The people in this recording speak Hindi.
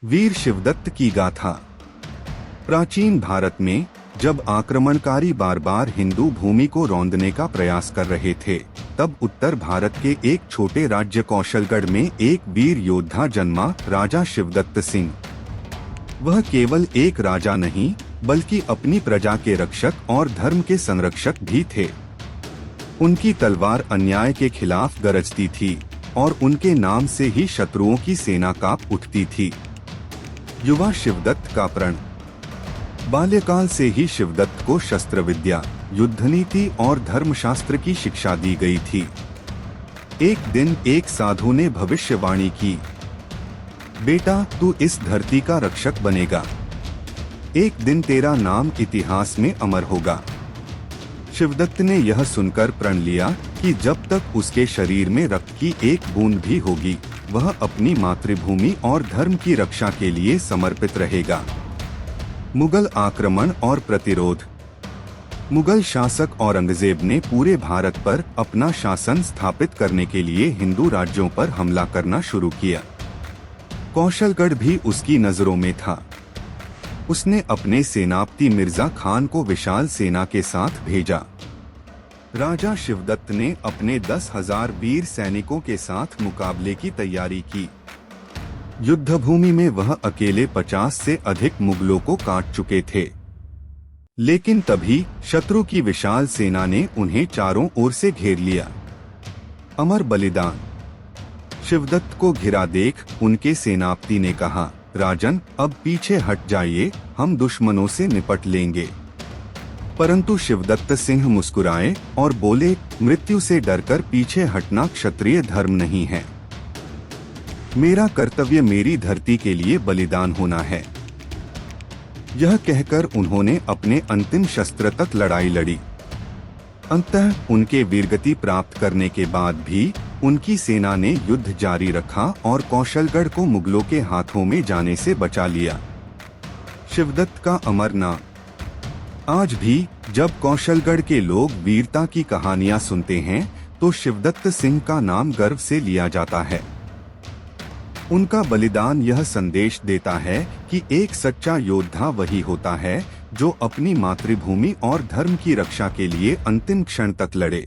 वीर शिवदत्त की गाथा। प्राचीन भारत में जब आक्रमणकारी बार बार हिंदू भूमि को रौंदने का प्रयास कर रहे थे, तब उत्तर भारत के एक छोटे राज्य कौशलगढ़ में एक वीर योद्धा जन्मा, राजा शिवदत्त सिंह। वह केवल एक राजा नहीं, बल्कि अपनी प्रजा के रक्षक और धर्म के संरक्षक भी थे। उनकी तलवार अन्याय के खिलाफ गरजती थी और उनके नाम से ही शत्रुओं की सेना कांप उठती थी। युवा शिवदत्त का प्रण। बाल्यकाल से ही शिवदत्त को शस्त्र विद्या, युद्ध नीति और धर्मशास्त्र की शिक्षा दी गई थी। एक दिन एक साधु ने भविष्यवाणी की, बेटा तू इस धरती का रक्षक बनेगा, एक दिन तेरा नाम इतिहास में अमर होगा। शिवदत्त ने यह सुनकर प्रण लिया कि जब तक उसके शरीर में रक्त की एक बूंद भी होगी, वह अपनी मातृभूमि और धर्म की रक्षा के लिए समर्पित रहेगा। मुगल आक्रमण और प्रतिरोध। मुगल शासक औरंगजेब ने पूरे भारत पर अपना शासन स्थापित करने के लिए हिंदू राज्यों पर हमला करना शुरू किया। कौशलगढ़ भी उसकी नजरों में था। उसने अपने सेनापति मिर्जा खान को विशाल सेना के साथ भेजा। राजा शिवदत्त ने अपने 10,000 वीर सैनिकों के साथ मुकाबले की तैयारी की। युद्धभूमि में वह अकेले 50 से अधिक मुगलों को काट चुके थे। लेकिन तभी शत्रु की विशाल सेना ने उन्हें चारों ओर से घेर लिया। अमर बलिदान। शिवदत्त को घिरा देख उनके सेनापति ने कहा, राजन अब पीछे हट जाइए, हम दुश्मनों से निपट लेंगे। परंतु शिवदत्त सिंह मुस्कुराए और बोले, मृत्यु से डरकर पीछे हटना क्षत्रिय धर्म नहीं है। मेरा कर्तव्य मेरी धरती के लिए बलिदान होना है। यह कहकर उन्होंने अपने अंतिम शस्त्र तक लड़ाई लड़ी। अंततः उनके वीरगति प्राप्त करने के बाद भी उनकी सेना ने युद्ध जारी रखा और कौशलगढ़ को मुगलों के हाथों में जाने से बचा लिया। शिवदत्त का अमर नाम। आज भी जब कौशलगढ़ के लोग वीरता की कहानियां सुनते हैं, तो शिवदत्त सिंह का नाम गर्व से लिया जाता है। उनका बलिदान यह संदेश देता है कि एक सच्चा योद्धा वही होता है जो अपनी मातृभूमि और धर्म की रक्षा के लिए अंतिम क्षण तक लड़े।